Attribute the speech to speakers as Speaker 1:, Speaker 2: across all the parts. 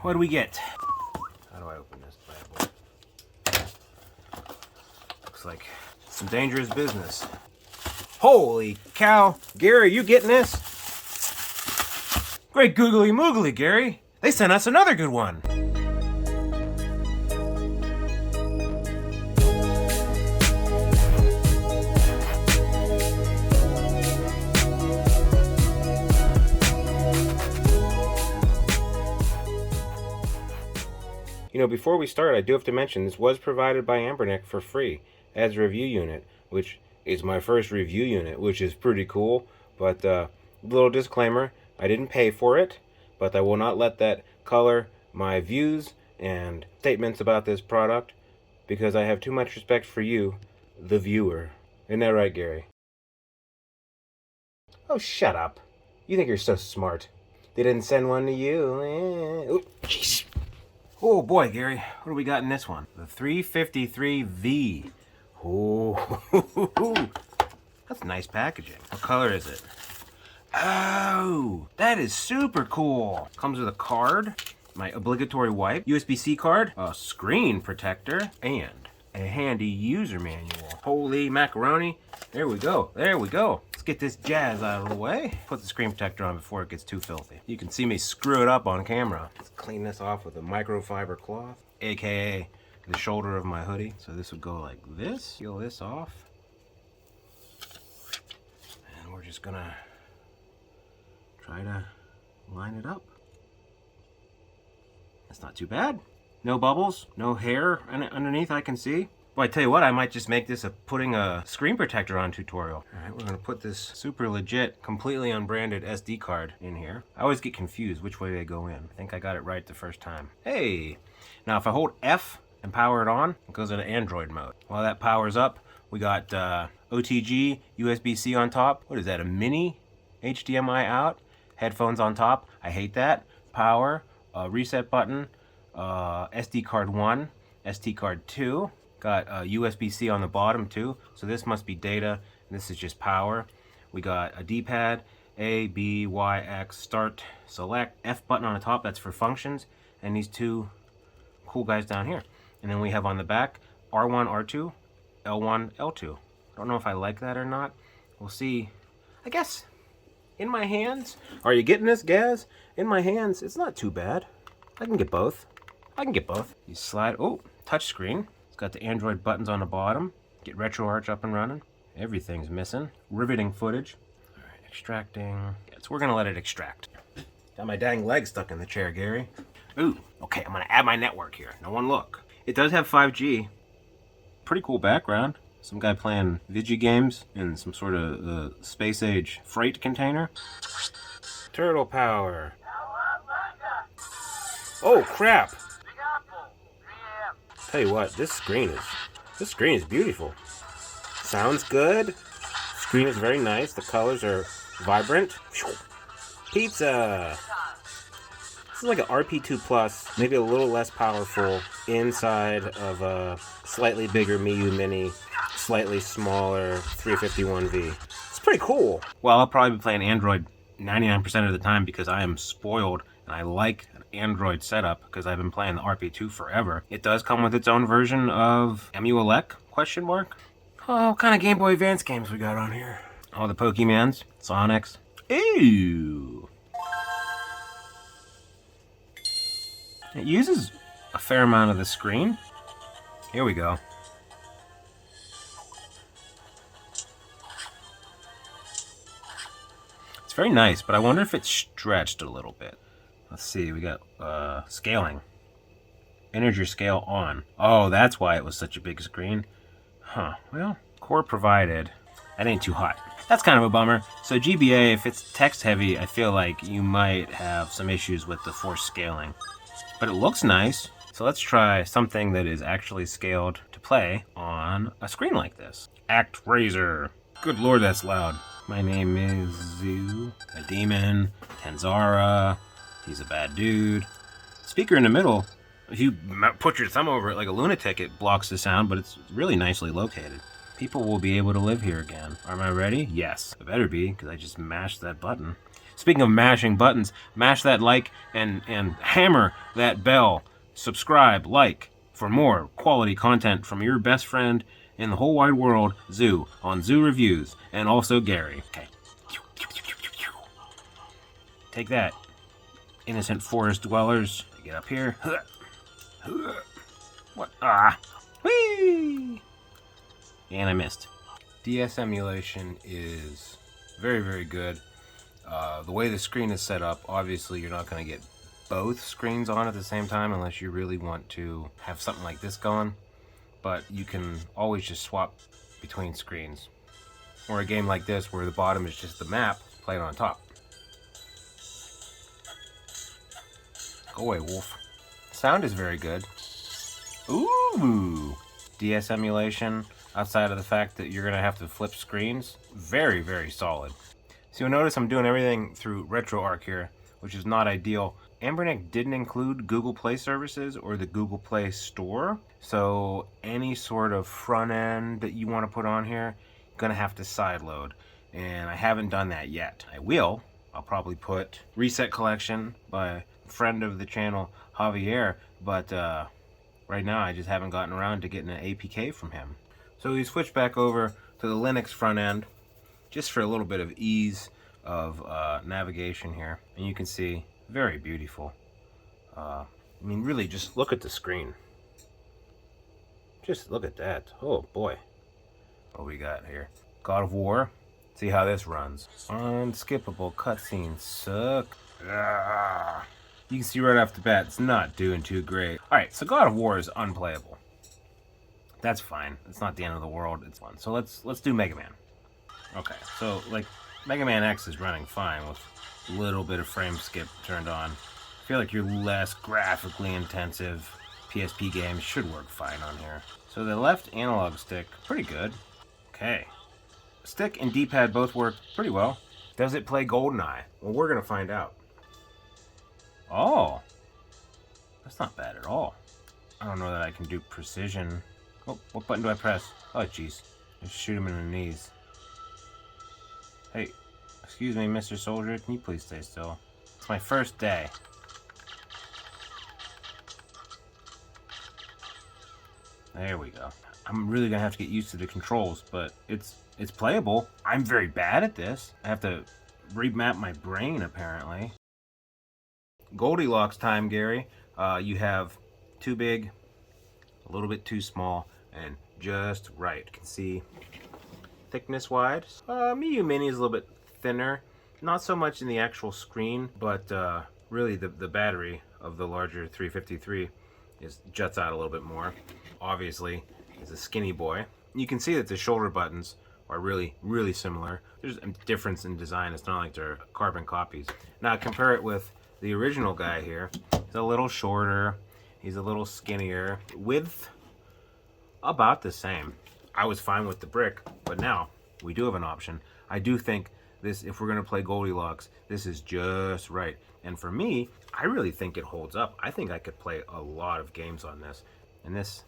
Speaker 1: What do we get? How do I open this bad boy? Looks like some dangerous business. Holy cow! Gary, you getting this? Great googly moogly, Gary! They sent us another good one! You know, before we start, I do have to mention this was provided by Anbernic for free as a review unit, which is my first review unit, which is pretty cool. But little disclaimer, I didn't pay for it, but I will not let that color my views and statements about this product because I have too much respect for you, the viewer. Isn't that right, Gary? Oh, shut up. You think you're so smart. They didn't send one to you. Oh, jeez. Oh boy, Gary, what do we got in this one? The 353V. Oh, that's nice packaging. What color is it? Oh, that is super cool. Comes with a card, my obligatory wipe, USB-C card, a screen protector, and a handy user manual. Holy macaroni. There we go. There we go. Let's get this jazz out of the way. Put the screen protector on before it gets too filthy. You can see me screw it up on camera. Let's clean this off with a microfiber cloth, aka the shoulder of my hoodie. So this would go like this. Peel this off. And we're just gonna try to line it up. That's not too bad. No bubbles, no hair underneath I can see. Well, I tell you what, I might just make this a putting a screen protector on tutorial. All right, we're gonna put this super legit, completely unbranded SD card in here. I always get confused which way they go in. I think I got it right the first time. Hey, now if I hold F and power it on, it goes into Android mode. While that powers up, we got OTG, USB-C on top. What is that, a mini HDMI out? Headphones on top, I hate that. Power, reset button, SD card 1, SD card 2. Got USB-C on the bottom too, so this must be data, and this is just power. We got a D-pad, A, B, Y, X, start, select, F button on the top, that's for functions, and these two cool guys down here. And then we have on the back, R1, R2, L1, L2. I don't know if I like that or not. We'll see. I guess, in my hands, are you getting this, Gaz? In my hands, it's not too bad. I can get both. I can get both. You slide, oh, touch screen. Got the Android buttons on the bottom. Get RetroArch up and running. Everything's missing. Riveting footage. All right, extracting. Yeah, so we're gonna let it extract. Got my dang leg stuck in the chair, Gary. Ooh, okay, I'm gonna add my network here. No one look. It does have 5G. Pretty cool background. Some guy playing Vigi games in some sort of space age freight container. Turtle power. Oh crap! Tell you what, this screen is beautiful. Sounds good. Screen is very nice. The colors are vibrant. Pizza. This is like an RP2 Plus, maybe a little less powerful inside of a slightly bigger Miu Mini, slightly smaller 351V. It's pretty cool. Well, I'll probably be playing Android 99% of the time because I am spoiled and I like Android setup because I've been playing the RP2 forever. It does come with its own version of Emulec, question mark. Oh, what kind of Game Boy Advance games we got on here? All the Pokemons, Sonics. Ew. It uses a fair amount of the screen. Here we go. It's very nice, but I wonder if it's stretched a little bit. Let's see, we got scaling. Integer scale on. Oh, that's why it was such a big screen. Huh, well, core provided. That ain't too hot. That's kind of a bummer. So GBA, if it's text heavy, I feel like you might have some issues with the forced scaling. But it looks nice. So let's try something that is actually scaled to play on a screen like this. ActRaiser. Good lord, that's loud. My name is Zoo, a demon, Tanzara. He's a bad dude. Speaker in the middle. If you put your thumb over it like a lunatic, it blocks the sound, but it's really nicely located. People will be able to live here again. Am I ready? Yes. I better be, because I just mashed that button. Speaking of mashing buttons, mash that like and hammer that bell. Subscribe, like, for more quality content from your best friend in the whole wide world, Zoo, on Zoo Reviews, and also Gary. Okay. Take that, innocent forest dwellers. Get up here. What? Ah! Whee! And I missed. DS emulation is very, very good. The way the screen is set up, obviously you're not going to get both screens on at the same time unless you really want to have something like this going. But you can always just swap between screens. Or a game like this where the bottom is just the map, play it on top. Go away, wolf. Sound is very good. Ooh! DS emulation, outside of the fact that you're going to have to flip screens, very, very solid. So you'll notice I'm doing everything through RetroArch here, which is not ideal. Anbernic didn't include Google Play services or the Google Play Store, so any sort of front end that you want to put on here, you're going to have to sideload, and I haven't done that yet. I will. I'll probably put Reset Collection by a friend of the channel, Javier, but right now I just haven't gotten around to getting an APK from him. So we switched back over to the Linux front end, just for a little bit of ease of navigation here. And you can see, very beautiful. I mean, really, just look at the screen. Just look at that. Oh, boy. What we got here? God of War. See how this runs. Unskippable cutscenes suck. Ah. You can see right off the bat, it's not doing too great. Alright, so God of War is unplayable. That's fine. It's not the end of the world. It's fun. So let's do Mega Man. Okay, so like Mega Man X is running fine with a little bit of frame skip turned on. I feel like your less graphically intensive PSP games should work fine on here. So the left analog stick, pretty good. Okay. Stick and D-pad both work pretty well. Does it play GoldenEye? Well, we're going to find out. Oh. That's not bad at all. I don't know that I can do precision. Oh, what button do I press? Oh, jeez. Just shoot him in the knees. Hey, excuse me, Mr. Soldier, can you please stay still? It's my first day. There we go. I'm really gonna have to get used to the controls, but it's playable. I'm very bad at this. I have to remap my brain, apparently. Goldilocks time, Gary. You have too big, a little bit too small, and just right. You can see thickness wise. Miyu Mini is a little bit thinner. Not so much in the actual screen, but really the battery of the larger 353 juts out a little bit more. Obviously, it's a skinny boy. You can see that the shoulder buttons are really, really similar. There's a difference in design. It's not like they're carbon copies. Now compare it with the original guy here. He's a little shorter. He's a little skinnier. Width, about the same. I was fine with the brick, but now we do have an option. I do think this, if we're going to play Goldilocks, this is just right. And for me, I really think it holds up. I think I could play a lot of games on this. And this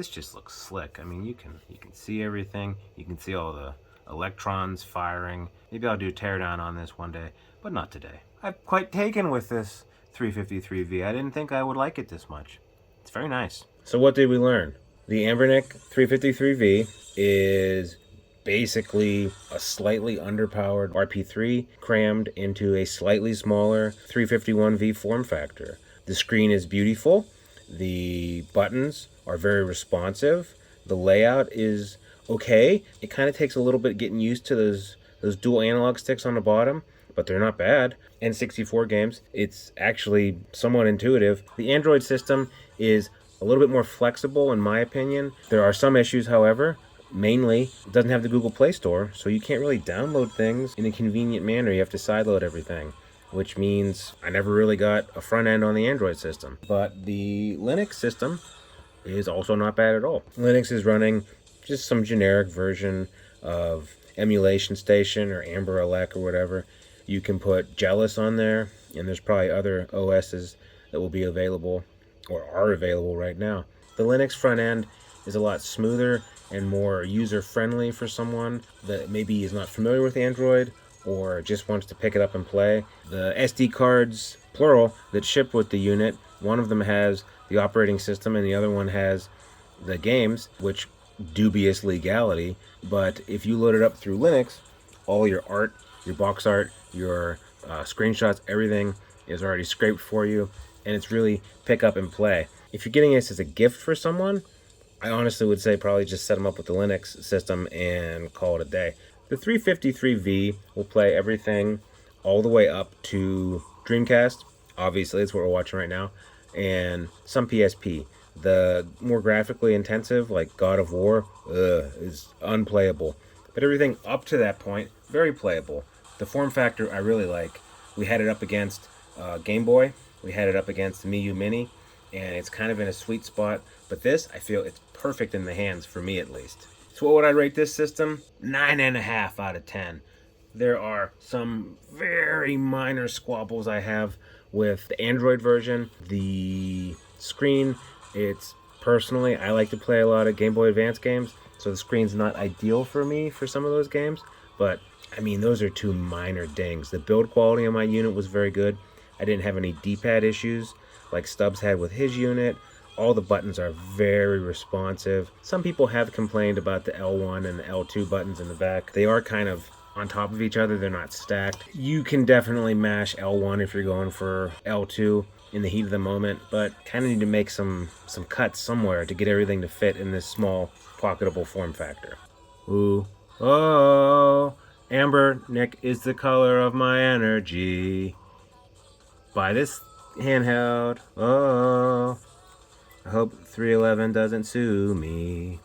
Speaker 1: just looks slick. I mean, you can see everything. You can see all the electrons firing. Maybe I'll do teardown on this one day, but not today. I'm quite taken with this 353V. I didn't think I would like it this much. It's very nice. So what did we learn? The Anbernic 353V is basically a slightly underpowered RP3 crammed into a slightly smaller 351V form factor. The screen is beautiful. The buttons are very responsive. The layout is okay. It kind of takes a little bit getting used to those dual analog sticks on the bottom, but they're not bad. N64 games, it's actually somewhat intuitive. The Android system is a little bit more flexible in my opinion. There are some issues, however. Mainly, it doesn't have the Google Play Store, so you can't really download things in a convenient manner. You have to sideload everything, which means I never really got a front end on the Android system. But the Linux system is also not bad at all. Linux is running just some generic version of Emulation Station or Anbernic or whatever. You can put Jealous on there, and there's probably other OSs that will be available or are available right now. The Linux front end is a lot smoother and more user-friendly for someone that maybe is not familiar with Android or just wants to pick it up and play. The SD cards, plural, that ship with the unit, one of them has the operating system and the other one has the games, which dubious legality, but if you load it up through Linux, all your art, your box art, your screenshots, everything is already scraped for you, and it's really pick up and play. If you're getting this as a gift for someone, I honestly would say probably just set them up with the Linux system and call it a day. The 353V will play everything all the way up to Dreamcast. Obviously, that's what we're watching right now. And some PSP. The more graphically intensive, like God of War, is unplayable. But everything up to that point, very playable. The form factor I really like. We had it up against Game Boy. We had it up against the Mii U Mini. And it's kind of in a sweet spot. But this, I feel it's perfect in the hands, for me at least. So what would I rate this system? 9.5 out of 10. There are some very minor squabbles I have with the Android version. The screen, it's personally, I like to play a lot of Game Boy Advance games, so the screen's not ideal for me for some of those games, but I mean, those are two minor dings. The build quality on my unit was very good. I didn't have any D-pad issues like Stubbs had with his unit. All the buttons are very responsive. Some people have complained about the L1 and the L2 buttons in the back. They are kind of on top of each other, they're not stacked. You can definitely mash L1 if you're going for L2 in the heat of the moment, but kind of need to make some cuts somewhere to get everything to fit in this small, pocketable form factor. Ooh, oh, Anbernic is the color of my energy. Buy this handheld, oh, I hope 311 doesn't sue me.